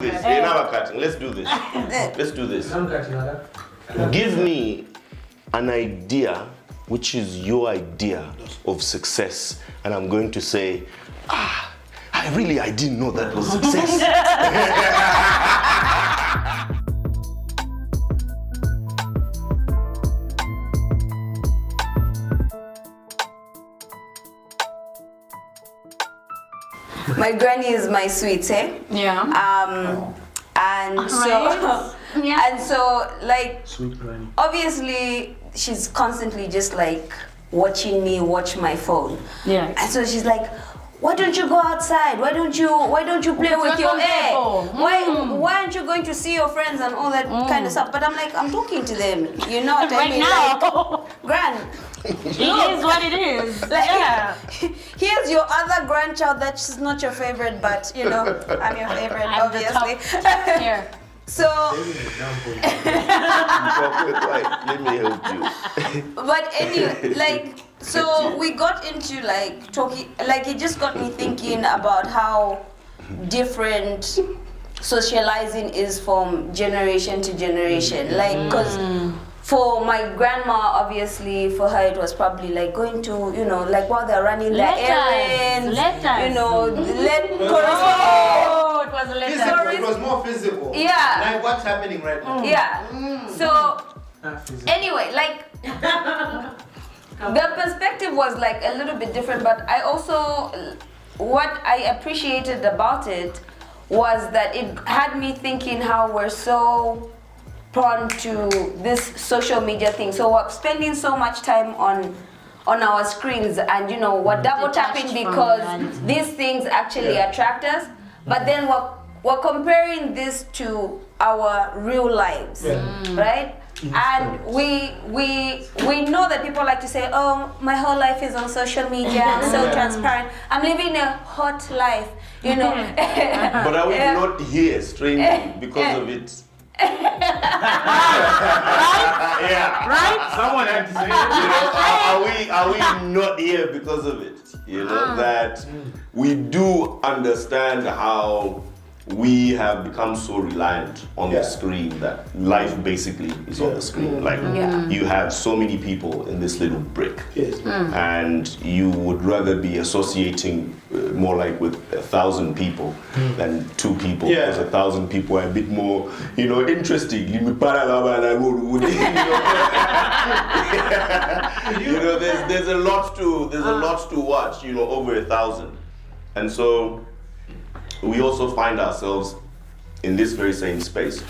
Let's do this. Let's do this. Give me an idea which is your idea of success, and I'm going to say, I didn't know that was success. My granny is my sweet, eh? Yeah. And so, Right. Yeah. and so, like, Sweet granny. obviously, she's constantly just like watching me watch my phone. Yeah. And so she's like, why don't you go outside? Why don't you play with your hair? Why aren't you going to see your friends and all that kind of stuff? But I'm like, I'm talking to them. You know what I Right mean? now. Like, Gran, It is what it is. like, Yeah. here's your other grandchild that's not your favorite, but you know, I'm your favorite, I'm the top obviously. Here. So, Let me help you. but anyway, like, so we got into like talking, like it just got me thinking about how different socializing is from generation to generation. Like, because for my grandma, obviously, for her it was probably like going to, you know, like while they're running their errands, you know, correspond. Oh, it was a letter. Physical, it was more physical. Yeah. Like what's happening right now. Yeah. So anyway, like the perspective was like a little bit different, but I also, what I appreciated about it was that it had me thinking how we're so prone to this social media thing. So we're spending so much time on our screens, and you know, we're double tapping because these things actually attract us, but then we're comparing this to our real lives, right? And we know that people like to say, oh, my whole life is on social media, I'm so transparent, I'm living a hot life, you know. But are we not here strangely because of it? Yeah. Right? Someone had to say it. Are we not here because of it? You know, that we do understand how we have become so reliant on the screen that life basically is on the screen. Like, you have so many people in this little brick. Yes. And you would rather be associating more like with 1,000 people than 2 people, because 1,000 people are a bit more, you know, interesting. You know, there's a lot to watch, you know, over 1,000, and so we also find ourselves in this very same space,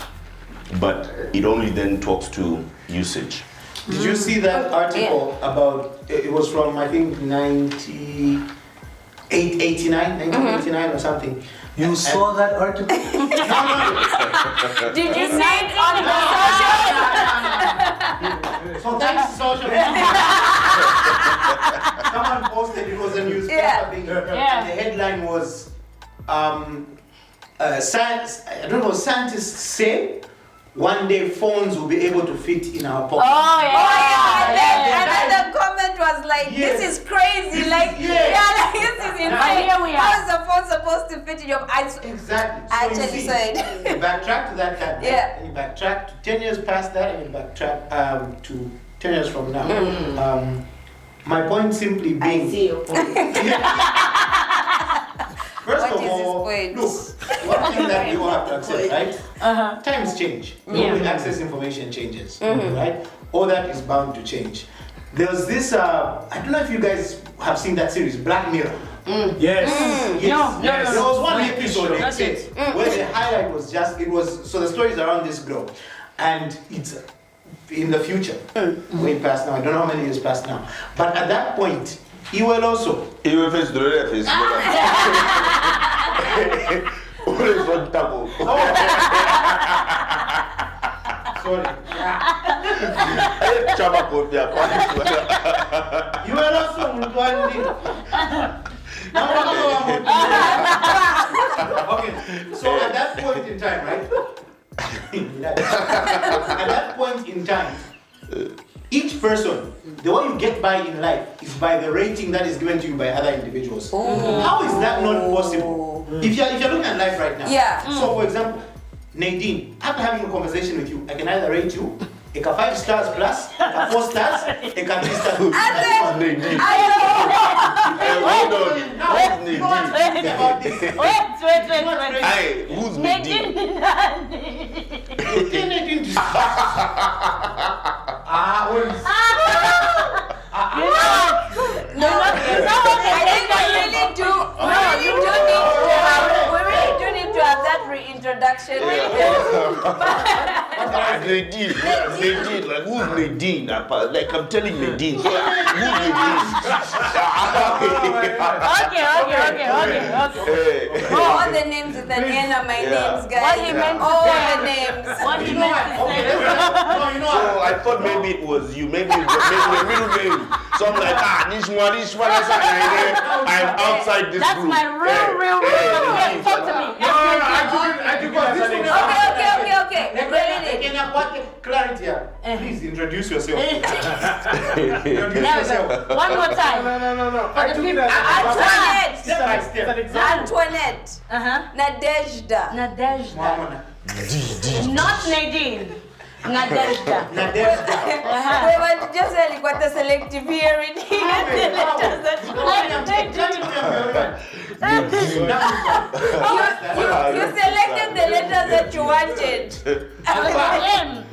but it only then talks to usage. Did you see that article about, it was from I think 1989 or something. You saw that article? No. Did you see it on the So thanks to social media. Someone posted, it was a newspaper thing, and the headline was, scientists say one day phones will be able to fit in our pockets. Oh yeah. And then the comment was like, this is crazy. Like, like this is insane. Here we are. How is the phone supposed to fit in your eyes? Exactly. I actually said. You backtrack to that time. And you backtrack to 10 years past that, and you backtrack to 10 years from now. My point simply being. I see your point. First What of is his all, point? look, one thing that we all have to accept, right? Times change. The way we access information changes, right? All that is bound to change. There's this, I don't know if you guys have seen that series, Black Mirror. Yes. No. There was one episode That's it. where the highlight was just, so the story is around this girl, and it's in the future, way past now, I don't know how many years past now. But at that point, he will also. Sorry. You will also. Okay, so at that point in time, right? At that point in time, each person, the way you get by in life is by the rating that is given to you by other individuals. How is that not possible If you're looking at life right now. Yeah. So for example, Nadine, after having a conversation with you, I can either rate you a 5 stars plus, a 4 stars, a 3 stars. Nadine. I Hey, hold on. Now, Who's you know what Nadine? I think about this? Wait. Hey, who's Nadine? Nadine. No, I think we really do. We really do need to have that reintroduction. Nadine. Nadine. Like, who's Nadine? Like, I'm telling Nadine. Who's Nadine? Okay. Hey. All the names with an N are my names, guys. What he meant to All say. the names. What You he know meant what? to Okay, say. no, you know So what? I thought maybe it was you, maybe your middle name. So I'm like, this one, I'm outside this That's group. my real. Hey, Talk to me. I took it as an Okay. Really need. Kenya, what clarity here? Please introduce yourself. There Introduce we yourself. go. One more time. No. I took it Antoinette. Step by step. Antoinette. Nadezhda. Nadezhda. Mama, Not Nadine. Nadezhda. Nadezhda. We were just saying what the selective hearing. You selected the letters that you wanted.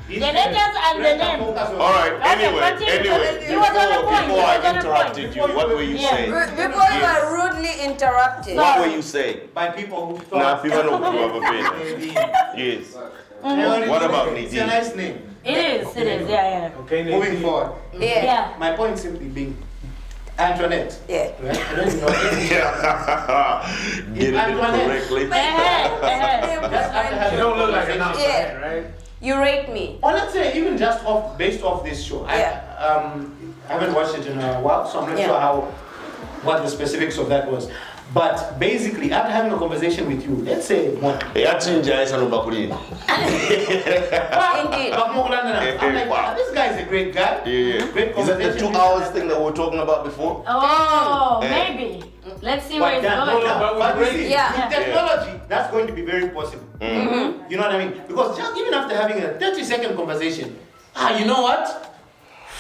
The letters and the name. All right. Okay, continue. You was on a point. Before I interrupted you, what were you saying? Before you were rudely interrupted. What were you saying? By people who Now, thought. people know who have a pen. Yes. What about It's a Nadine? nice name. It is, yeah. Okay, Moving Nadine. forward, Yeah. Yeah. my point simply being Antoinette. Yeah. Right? I don't even know. Get it correctly. Just after having You don't look like an conversation. outsider, right? You rate me. Or let's say even just based off this show. Yeah. I haven't watched it in a while, so I'm not Yeah. sure what the specifics of that was. But basically, after having a conversation with you, let's say one. Yachinja isa no bakulini. Indeed. I'm like, Wow. this guy is a great guy. Yeah. Great Is that the conversation. 2 hours thing that we were talking about before? Oh, Eh. maybe. Let's see where But it's that, going. but you see, Yeah. with technology, that's going to be very possible. You know what I mean? Because just even after having a 30-second conversation, you know what?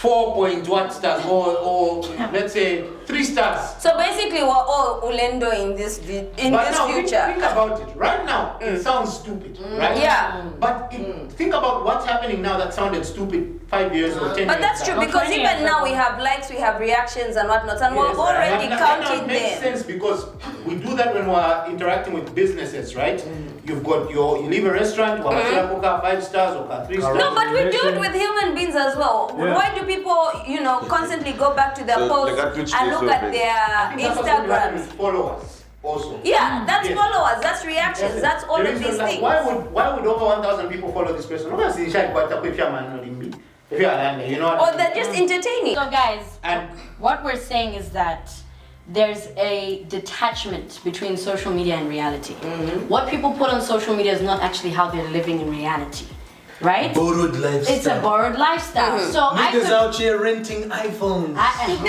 4 point what stars or let's say 3 stars. So basically, we're all Ulendo in this But now future. think about it. Right now, it sounds stupid, right? Yeah. But think about what's happening now that sounded stupid 5 years or 10 years. But that's true back. because 20 even years now ago. we have likes, we have reactions and whatnot, and we're Yes, already and that counting makes them. sense because we do that when we're interacting with businesses, right? You've got you leave a restaurant, 5 stars or 3 stars. No, but we do it with human beings as well. Yeah. Why do people, constantly go back to their So, posts they got Twitch and this look way, at baby. their I think that's what's going to happen Instagrams? with followers also. Yeah, that's Yes. followers, that's reactions, Yes, that's all there of is these like, things. Why would over 1,000 people follow this person? Obviously, if you're a you know what? Or they're just entertaining. So guys, And what we're saying is that there's a detachment between social media and reality. What people put on social media is not actually how they're living in reality, right? Borrowed lifestyle. It's a borrowed lifestyle. So I Niggas could, out here renting iPhones. I could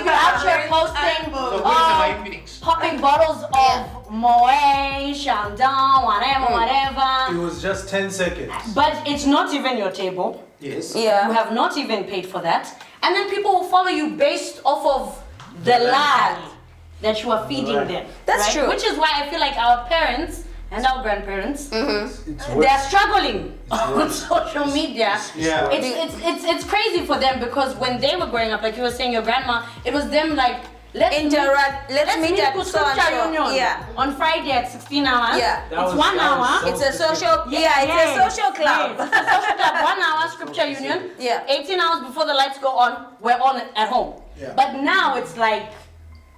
be out here posting so who is my Phoenix? popping bottles of Moet, Chandon, whatever. It was just 10 seconds. But it's not even your table. Yes. You Yeah. have not even paid for that. And then people will follow you based off of the lie that you are feeding Right. them. That's right? true. Which is why I feel like our parents and our grandparents, It's they're struggling on social media. Yeah. It's crazy for them because when they were growing up, like you were saying, your grandma, it was them like, let's meet At to so and Scripture so. Union Yeah. on Friday at 16 hours. Yeah. That It's was- 1 that was hour. so- It's a social, it's a social club. Yes, it's a social club. 1 hour Scripture Union. Yeah. 18 hours before the lights go on, we're on at home. Yeah. But now it's like,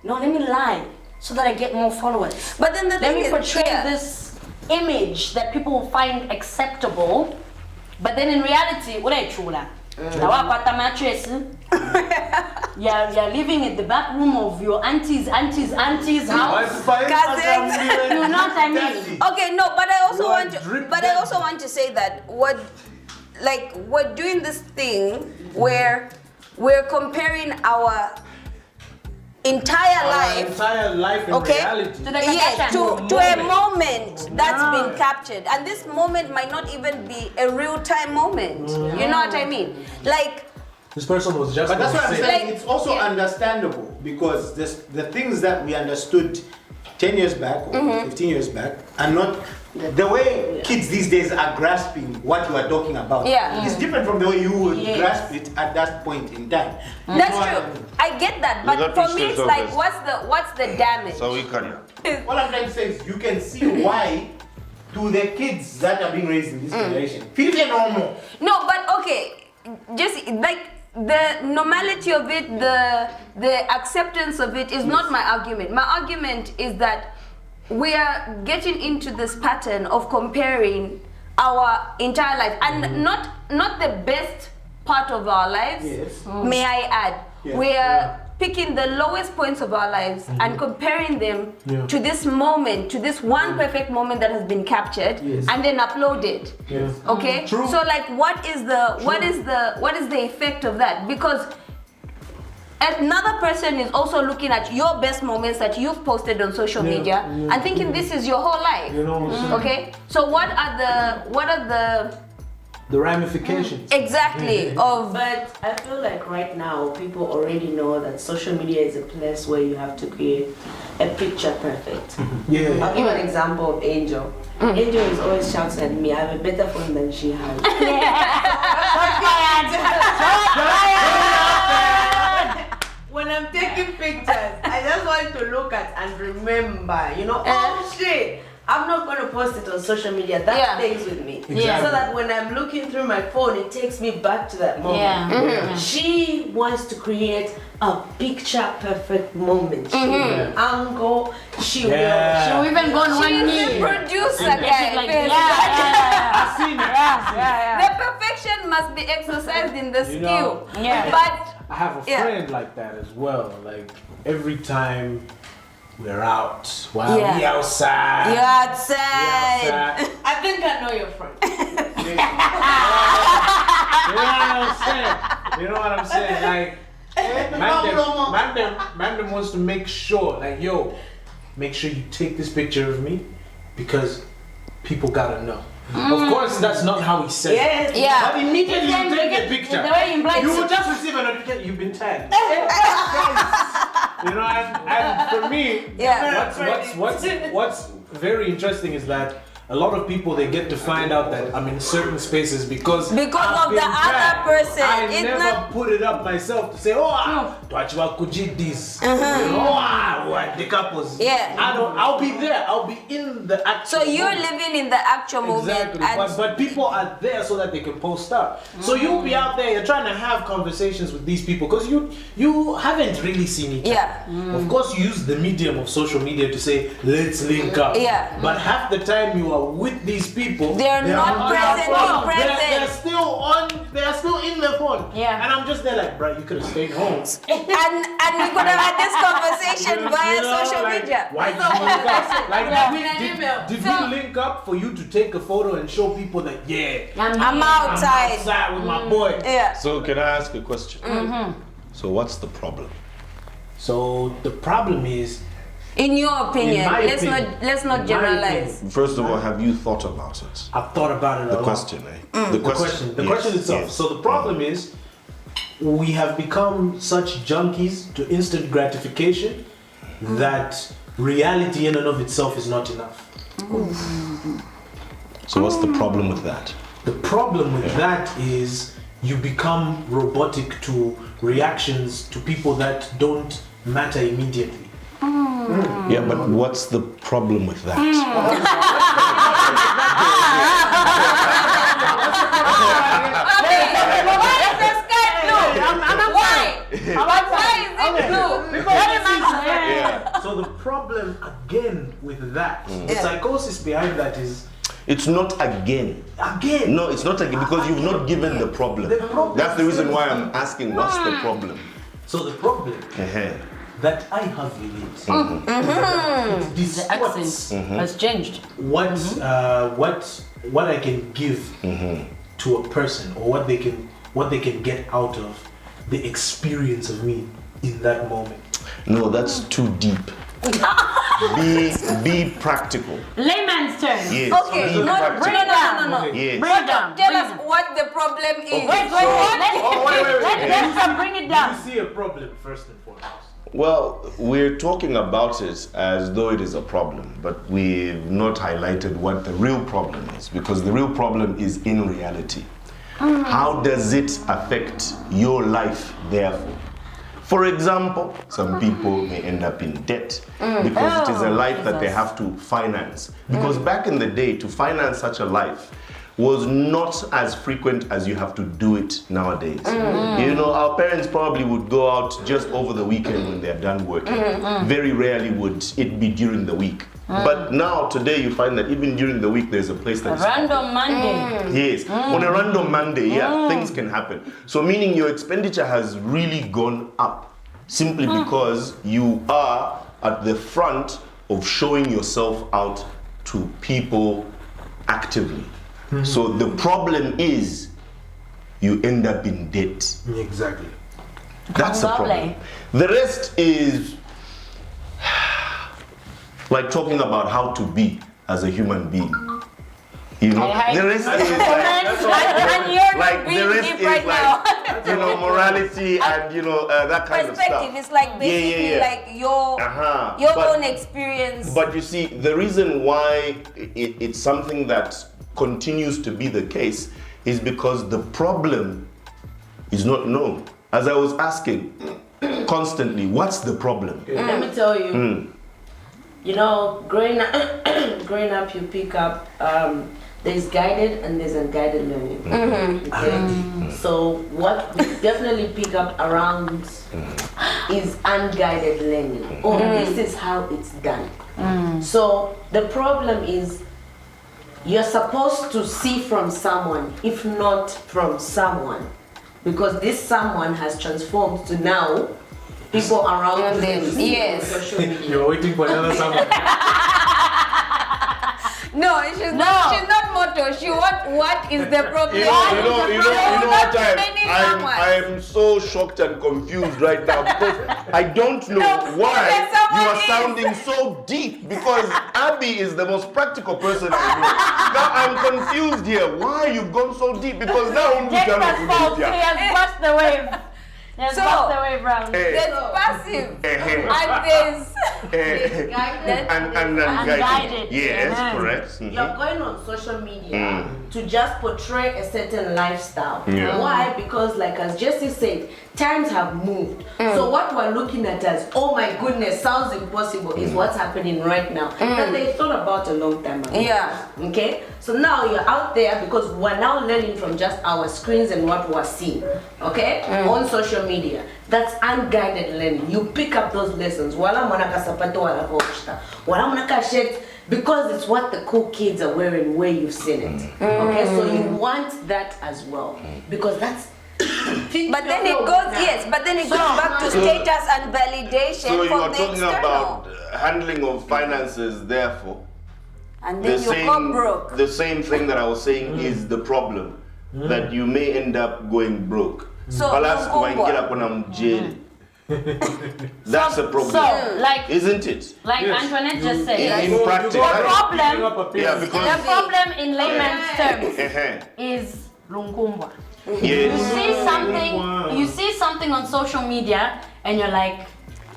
no, let me lie so that I get more followers. But then the Let thing me is, portray yeah. this image that people will find acceptable. But then in reality, what are you mattress? You're living in the back room of your auntie's house. Cousins. You know what I mean? Okay, no, but I also You are want to, drip but I also want to say that we're doing this thing where we're comparing our entire Our life. entire life in Okay. reality. To the Yes, Kardashian to a moment that's been captured, and this moment might not even be a real-time moment. You know what I mean? Like, This person was just But that's what gonna I'm say. saying. Like, It's also yeah. understandable because the things that we understood 10 years back or 15 years back are not the way kids these days are grasping what you are talking about. Yeah. It's different from the way you would Yes. grasp it at that point in time. You that's know what true. I mean? I get that, You but got for to me, stay it's like, focused. what's the damage? So we can. What I'm trying to say is you can see why to the kids that are being raised in this generation feel normal. No, but okay, just like the normality of it, the acceptance of it is not my argument. My argument is that we are getting into this pattern of comparing our entire life, and not the best part of our lives. Yes. May I add, Yeah. we are picking the lowest points of our lives and comparing them Yeah. to this moment, to this one perfect moment that has been captured Yes. and then uploaded. Yeah. Okay. True. So like, what is the effect of that? Because another person is also looking at your best moments that you've posted on social Yeah, media yeah, and thinking this is your whole life. You know what I'm saying? Okay. So what are The ramifications. exactly of But I feel like right now people already know that social media is a place where you have to create a picture perfect. Yeah. I'll give an example of Angel. Angel is always shouting at me, I have a better phone than she has. When I'm taking pictures, I just want to look at and remember, oh shit, I'm not going to post it on social media. That Yeah. stays with me. Yeah. So that when I'm looking through my phone, it takes me back to that moment. Yeah. She wants to create a picture perfect moment. She will angle, she Yeah. She will even go on one she's knee. the producer And guy. she's like, first. yeah. I've seen it. The perfection must be exercised in the You skill. know, Yeah. But I have a Yeah. friend like that as well. Like every time we're out, while Yeah. we outside. you're we outside. outside. I think I know your friend. You know what I'm saying? You know what I'm saying? Like, man them wants to make sure, like, yo, make sure you take this picture of me because people gotta know. Of course, that's not how he said Yes. it. Yeah. But immediately you Then take you the picture. the way he implies You it. will just receive a notification. You've been tagged. You know, and for me, Yeah. what's very interesting is that a lot of people, they get to find out that I'm in certain spaces because I've of the been other tagged. person. I It's never not- put it up myself to say, oh, do I could this? You know, what the couples. Yeah. I'll be there. I'll be in the actual. So you're moment. living in the actual moment. Exactly, And but people are there so that they can post up. So you'll be out there, you're trying to have conversations with these people because you haven't really seen each other. Yeah. Of course, you use the medium of social media to say let's link up. Yeah. But half the time you are with these people, They're not on their present, phone. present. They're still on. They're still in their phone. Yeah. And I'm just there like, bro, you could have stayed home. and we could have had this conversation via You know, social like, media. Why did you link up? Like, Yeah. did So- we link up for you to take a photo and show people that, yeah, I'm I'm outside. outside with my boy. Yeah. So can I ask a question? So what's the problem? So the problem is, In your opinion, In my let's opinion. not In my generalize. opinion, First of all, have you thought about it? I've thought about it a The lot. question, eh? The question Yes, itself. yes. So the problem is, we have become such junkies to instant gratification that reality in and of itself is not enough. So what's the problem with that? The problem with that is you become robotic to reactions to people that don't matter immediately. Yeah, but what's the problem with that? Why is the sky blue? Why? Why is it blue? Yeah. So the problem again with that, the psychosis behind that is It's not again. again. No, it's not again because you've not given the problem. The problem That's the is reason why still- I'm asking what's the problem. So the problem Uh-huh. that I have with it, it The distorts accent has changed. what I can give to a person or what they can get out of the experience of me in that moment. No, that's too deep. Be practical. Layman's terms. Yes. Okay, be no, practical. no. Yes. Bring it down. Tell Bring us it- what the problem is. Wait. wait. Let's bring it Do down. you see a problem first and foremost? Well, we're talking about it as though it is a problem, but we've not highlighted what the real problem is, because the real problem is in reality. How does it affect your life, therefore? For example, some people may end up in debt because it is a life that they have to finance. Because back in the day, to finance such a life was not as frequent as you have to do it nowadays. You know, our parents probably would go out just over the weekend when they're done working. Very rarely would it be during the week. But now, today, you find that even during the week, there's a place that's Random Monday. Yes, on a random Monday, things can happen. So meaning your expenditure has really gone up simply because you are at the front of showing yourself out to people actively. So the problem is you end up in debt. Exactly. That's the problem. The rest is like talking about how to be as a human being. You know, the rest is And you're like not the being rest deep is right like now. you know, morality and you know that kind of Perspective stuff. is like basically Yeah. like your But- own experience. But you see, the reason why it's something that continues to be the case is because the problem is not known. As I was asking constantly, what's the problem? Let me tell you. You know, growing up, you pick up. There's guided and there's unguided learning. Okay? So what we definitely pick up around is unguided learning. Oh, this is how it's done. So the problem is you're supposed to see from someone, if not from someone, because this someone has transformed to now people around them. Yes. On social media. You're waiting for another someone. No, she's not motto. She what is the problem? You know what Many I'm so shocked and confused right now because I don't know why you are sounding so deep, because Abby is the most practical person I know. Now I'm confused here. Why you've gone so deep? Because now Jack has fault. He has crossed the wave. He has So- crossed the wave, Brown. There's passive and there's guided. and Unguided. Yes, Yeah. correct. You're going on social media to just portray a certain lifestyle. Yeah. Why? Because, like as Jesse said, times have moved. So what we're looking at as, oh my goodness, sounds impossible, is what's happening right now that they thought about a long time ago. Yeah. Okay. So now you're out there because we're now learning from just our screens and what we're seeing. Okay. On social media. That's unguided learning. You pick up those lessons. Wala mwanaka sapato wala voshta. Wala mwanaka shirt. Because it's what the cool kids are wearing where you've seen it. Okay, so you want that as well. Because that's But then it goes back to status and validation So you from are the talking external. about handling of finances, therefore. And then you go broke. The same thing that I was saying is the problem, that you may end up going broke. So, Alas, Mungu. kuingia kuna mjeli. That's a problem, So, like isn't it? Antoinette just said, In practice, the problem, yeah, the because problem in layman's terms uh-huh. is lungumbwa. You Yes. see something on social media and you're like,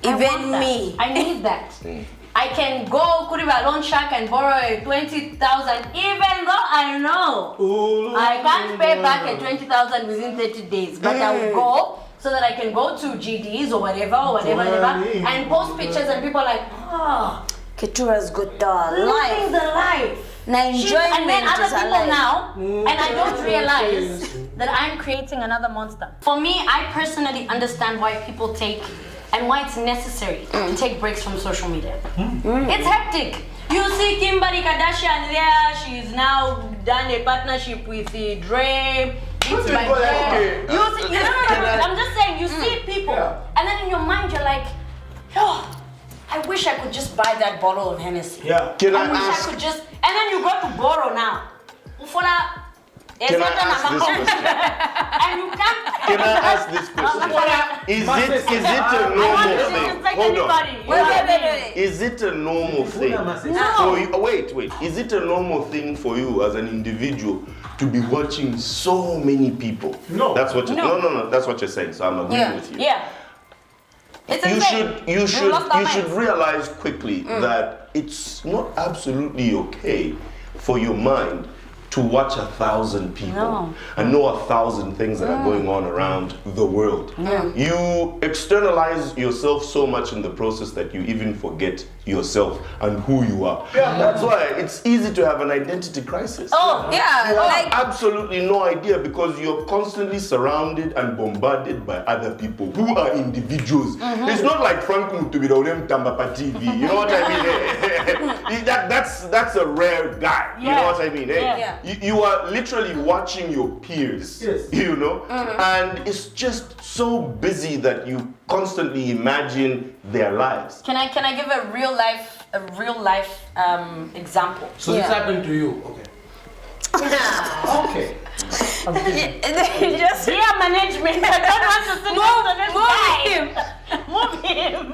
I Even want that. me. I need that. I can go Kuriba loan shark and borrow a 20,000 even though I know I can't pay back a 20,000 within 30 days, but I will go so that I can go to GDs or whatever, and post pictures and people are like, oh, Ketura's got the living life. the life. Now enjoyment And then other is people alive. now, and I don't realize that I'm creating another monster. For me, I personally understand why people take and why it's necessary to take breaks from social media. It's hectic. You see Kimberly Kardashian there, she's now done a partnership with Dre. It's my Okay. I'm just saying, you see people, and then in your mind you're like, yo, I wish I could just buy that bottle of Hennessy. Yeah. Can I I wish ask? I could just, and then you go to borrow now. Ufola Can I ask this question? And you can't. Can I ask this question? Is it a normal thing? Like Hold on. anybody. Wait. Is it a normal thing for you? Wait. Is it a normal thing for you as an individual to be watching so many people? No. That's what you, no. That's what you're saying. So I'm agreeing with you. Yeah. It's You insane. should lost our you should minds. realize quickly that it's not absolutely okay for your mind to watch 1,000 people No. and know 1,000 things that are going on around the world. You externalize yourself so much in the process that you even forget yourself and who you are. That's why it's easy to have an identity crisis. Oh, Yeah, You have like absolutely no idea because you're constantly surrounded and bombarded by other people who are individuals. It's not like Frank Mutubiraulem Tambapa TV. You know what I mean? That's a rare guy. You know what I mean? Yeah. You are literally watching your peers. Yes. You know, and it's just so busy that you constantly imagine their lives. Can I give a real life example? So this happened to you, okay. just Yeah, management. I don't want to sit next to this guy. Move him.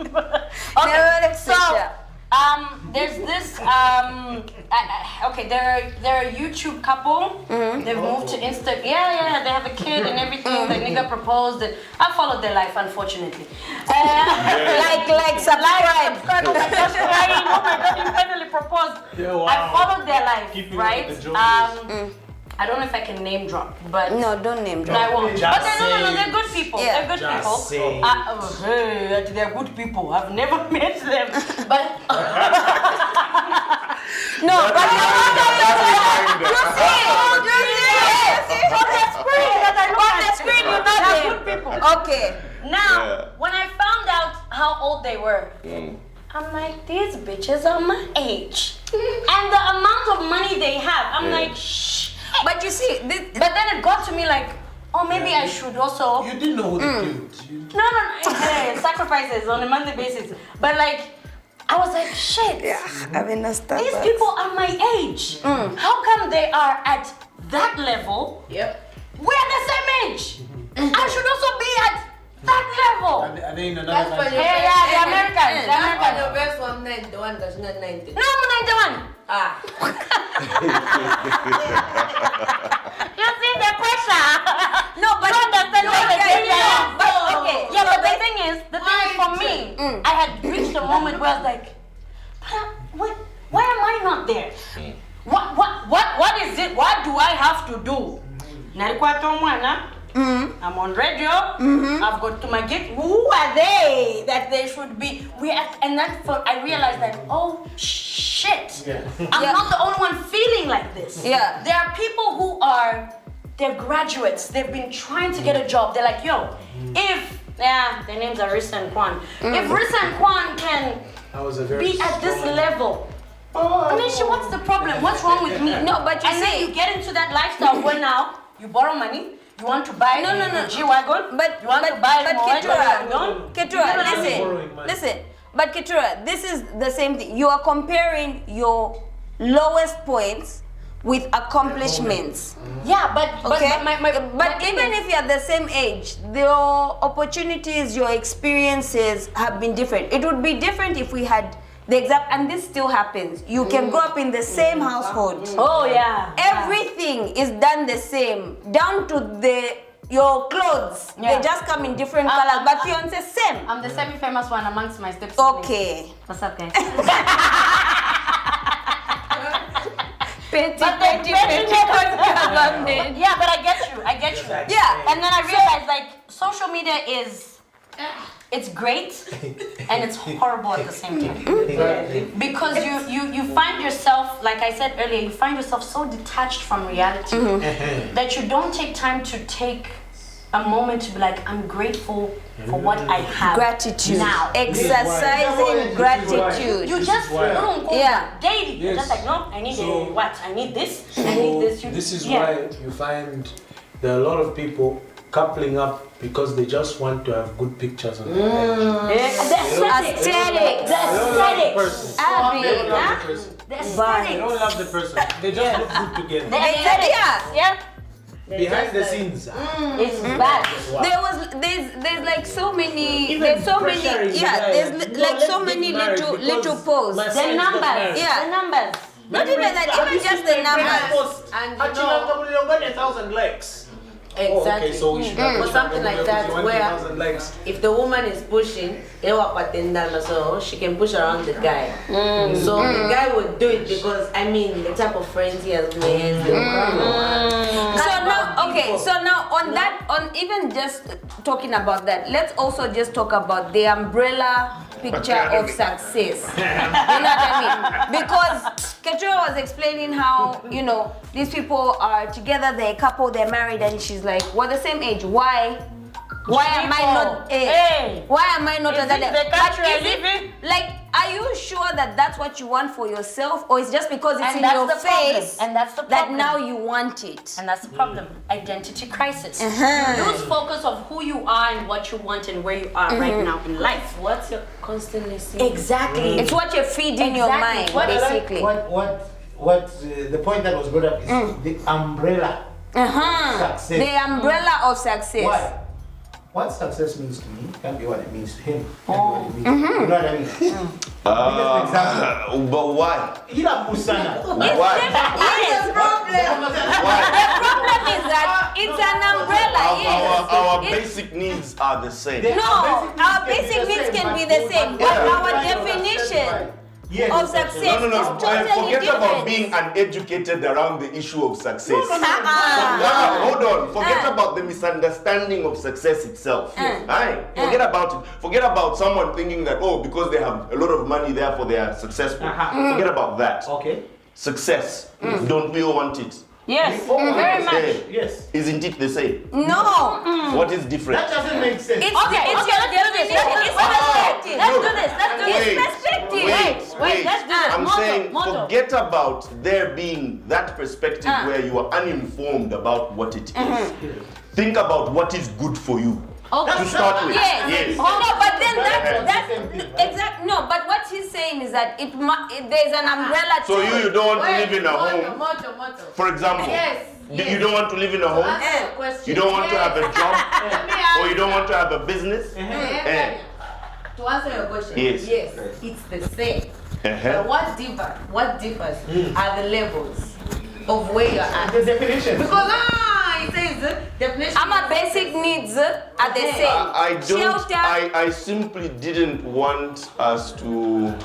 Okay, so there's this okay, they're a YouTube couple. They've moved to Insta. Yeah, they have a kid and everything. The nigga proposed, and I followed their life, unfortunately. like subscribe. Oh my gosh, crying. Oh my god, he finally proposed. Yeah, wow. I followed their life, Keeping right? up with the Joneses. I don't know if I can name drop, but No, don't name I drop. won't. Just But no, say they're good people. Yeah. They're good Just people. say Hey, they're good people. I've never met them, but No, but you see it. on the screen that I look On the at, screen, you're not they're there. good people. Okay. Now, Yeah. when I found out how old they were, I'm like, these bitches are my age, and the amount of money they have, I'm like, shh. But you see, this, But then it got to me like, oh, maybe I should also. You didn't know who they killed. No. Hey, sacrifices on a monthly basis. But like, I was like, shit. I mean, that's that. These people are my age. How come they are at that level? Yep. We're the same age. I should also be at that level. Are they in That's another when country? you Yeah, the Americans. The That's when Americans. the best one 91 that's not 90. No, I'm 91. Ah. You see the pressure. No, but You understand why the thing is? But okay. Yeah, but the thing is for me, I had reached a moment where I was like, but why am I not there? What is it? What do I have to do? I'm on radio. I've got to my gig. Who are they that they should be? And then I realized that, oh shit, I'm not the only one feeling like this. Yeah. There are people who they're graduates. They've been trying to get a job. They're like, yo, if their names are Risa and Kwan. If Risa and Kwan can I was a very be at this strong- level. Anisha, what's the problem? What's wrong with me? No, but you and then see- you get into that lifestyle where now you borrow money, you want to buy No. G-Wagon, But you want to buy Keturah, Borrowing money. listen. But Keturah, this is the same thing. You are comparing your lowest points with accomplishments. Yeah, but Okay, but even if you're the same age, your opportunities, your experiences have been different. It would be different if we had the exact, and this still happens. You can grow up in the same household. oh yeah, Everything is done the same, down to your clothes. Yeah. They just come in different colors, but fiance same. I'm the semi-famous one amongst my step. Okay. What's up, guys? Petty, Yeah, but I get you. Yeah. And then I realized like social media it's great and it's horrible at the same time. Because you find yourself, like I said earlier, you find yourself so detached from reality that you don't take time to take a moment to be like, I'm grateful for what I have Gratitude. now. Exercising gratitude. You just Yeah. daily. You're Yes. just like, no, I need So- what? I need this. I So need this. this is Yeah. why you find there are a lot of people coupling up because they just want to have good pictures on their page. The aesthetics. Aesthetics. The They don't love the aesthetics. person. Abby, They don't love huh? the person. The They aesthetics. don't love the person. They just look good The together. aesthetics. Yeah. Yeah. Behind the scenes. It's bad. There's like so many Even there's so many pressuring the yeah guy. there's No, like let's so get many married little because posts. my The friends got numbers. married. Yeah. The numbers. Not even that, even just the numbers. And you Actually, know, I'm got 1,000 likes. exactly. Oh, okay, so we should have Or something like that, where 1,000 likes. if the woman is pushing, so she can push around the guy. So the guy would do it because the type of friends he has made. So now, okay, so now on that, on even just talking about that, let's also just talk about the umbrella picture of success. You know what I mean? Because Keturah was explaining how, these people are together, they're a couple, they're married, and she's like, we're the same age. Why am I not? Hey. Why am I not? Is it the country I is it- live in? like, are you sure that that's what you want for yourself, or it's just because it's And in that's your the problem. face And that's the that problem. now you want it? And that's the problem. Identity crisis. Uh-huh. Lose focus of who you are and what you want and where you are right now in life. What's you're constantly seeing? Exactly. It's what you're feeding your Exactly. mind, basically. The point that was brought up is the umbrella. Success. The umbrella of success. Why? What success means to me can't be what it means to him. Can't be what it means. You know what I mean? Biggest example. But why? Hila Busana. Why? Yes, the problem. Why? The problem is that it's an umbrella. Yes. Our It's- basic needs are the same. No, our basic needs can be the same, but our definition of success No. is totally Forget different. about being uneducated around the issue of success. Uh-uh. Hold on. Forget about the misunderstanding of success itself. Aye. Forget about it. Forget about someone thinking that, because they have a lot of money, therefore they are successful. Forget about that. Okay. Success. Don't we all want it? Yes, Oh, very much. Hey, Yes. isn't it the same? No, What is different? That doesn't make sense. it's Okay, it's okay, your let's do this. definition. It's Let's perspective. Let's do this. Let's do It's this. perspective. Wait, let's do this. I'm Motto, saying motto. forget about there being that perspective where you are uninformed about what it is. Think about what is good for you. Okay. To start with. Yes. No, but then that's Same thing, right? exact. No, but what he's saying is that there's an umbrella. So to you it. don't want to live in a home, Motto. for example. Yes. You don't want to live in a home. Answer the question. You don't want to have a job, Let me ask or you don't want to have a business. Eh. To answer your question, Yes. it's the same. Uh-huh. But what differs are the levels of where you're at. The definition. Because it says definition. Our basic needs are the same. I don't. Shelter. I simply didn't want us to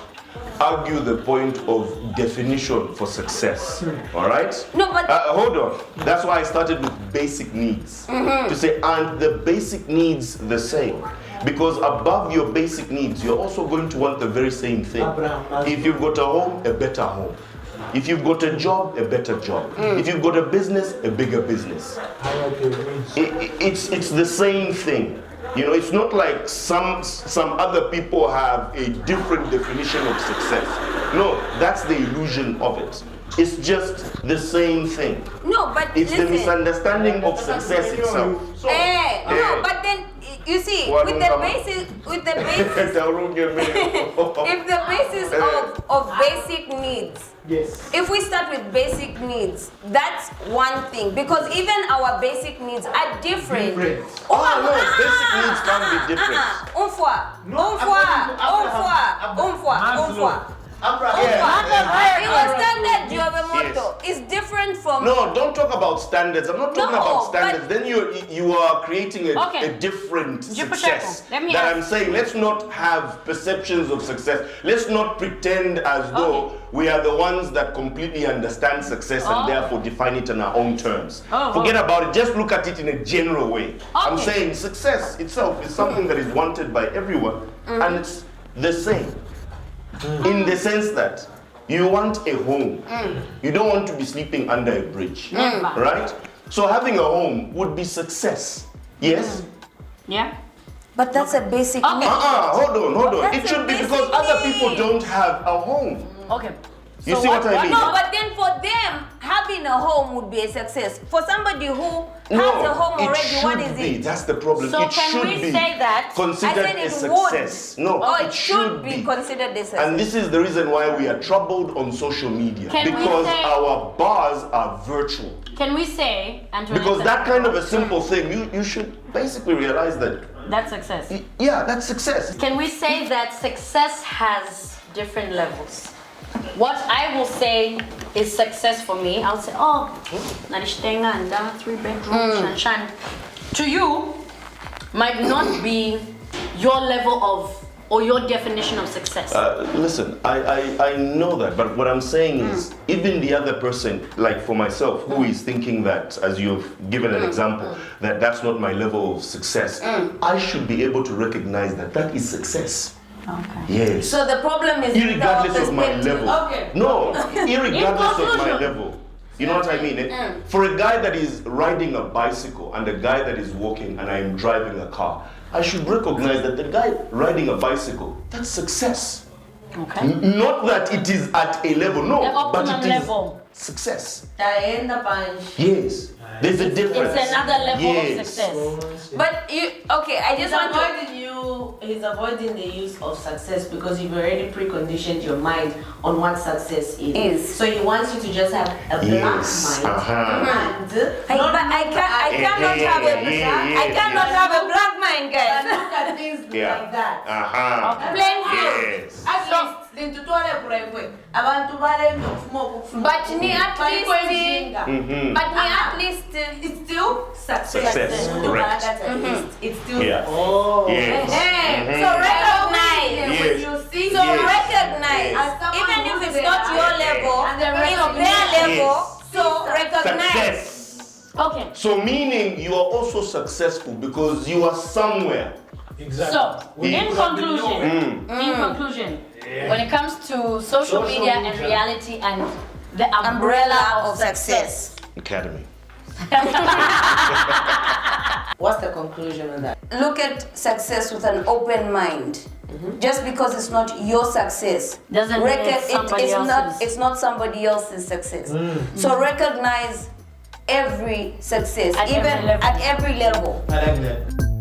argue the point of definition for success. All right. No, but Hold on. That's why I started with basic needs. To say, aren't the basic needs the same? Because above your basic needs, you're also going to want the very same thing. If you've got a home, a better home. If you've got a job, a better job. If you've got a business, a bigger business. It's the same thing. It's not like some other people have a different definition of success. No, that's the illusion of it. It's just the same thing. no, but It's the listen. misunderstanding of success itself. No, but then you see, What with will the come up? basis, if the basis of basic needs. Yes. If we start with basic needs, that's one thing, because even our basic needs are different. No, basic needs can be different. It was standard Yobemoto. It's different from. No, don't talk about standards. I'm not talking No, about standards. but- Then you are creating Okay. a different Jupo success. Shako, let me That ask- I'm saying, let's not have perceptions of success. Let's not pretend as though we are the ones that completely understand success and therefore define it in our own terms. Forget about it. Just look at it in a general way. I'm Okay. saying success itself is something that is wanted by everyone, and it's the same. In the sense that you want a home. You don't want to be sleeping under a bridge. Right? So having a home would be success. Yes? Yeah. But that's a basic need. Hold on. That's It a should be basic because other people need. don't have a home. Okay. You see what I mean? No, but then for them, having a home would be a success. For somebody who has a home it already, should what is be. it? That's the problem. So it can should we be say that? considered I said a it success. would. No, Oh, it should be. considered a success. And this is the reason why we are troubled on social media. Can we because say- our bars are virtual. Can we say, Antoinette, Because that kind of a simple thing, you should basically realize that, that's success. yeah, that's success. Can we say that success has different levels? What I will say is success for me, I'll say, oh, narishtenga and 3-bedroom, shan. To you, might not be your level of, or your definition of success. Listen, I know that, but what I'm saying is, even the other person, like for myself, who is thinking that, as you've given an example, that that's not my level of success, I should be able to recognize that that is success. Okay. Yes. So the problem is Irregardless of my perspective. level. Okay. No, irregardless of my conclusion. level. You know what I mean? For a guy that is riding a bicycle and a guy that is walking and I am driving a car, I should recognize that the guy riding a bicycle, that's success. Okay. Not that it is at a level, no, The but optimum it is level. success. Taenda punch. Yes, there's a difference. It's another level Yes. of success. But okay, I He's just want to. avoiding the use of success because you've already preconditioned your mind on what success is. So he wants you to just have a blank Yes, mind. uh-huh. And But I cannot have I cannot have a black mind, but guys. look at things Yeah. like that. Uh-huh. Plain view. Yes. At least lintutwale kurayibwe abantu balembe okufuma okufuna But ni at Baliko least- enshinga. But me at least. It's still success. Success, correct. At least. It's still Yeah. Oh. Yes. So recognize. Yes. when you see So Yes. recognize, Yes. As someone even who's if it's there, not your yes. level, And the it's rest their of level. Yes. So recognize. Success. Okay. So meaning you are also successful because you are somewhere. Exactly. So, Yeah. in conclusion, when it comes to social media and reality and the umbrella of success. Academy. What's the conclusion on that? Look at success with an open mind. Just because it's not your success Doesn't mean it's somebody else's. it's not somebody else's success. So recognize every success, At even every level. at every level. I like that.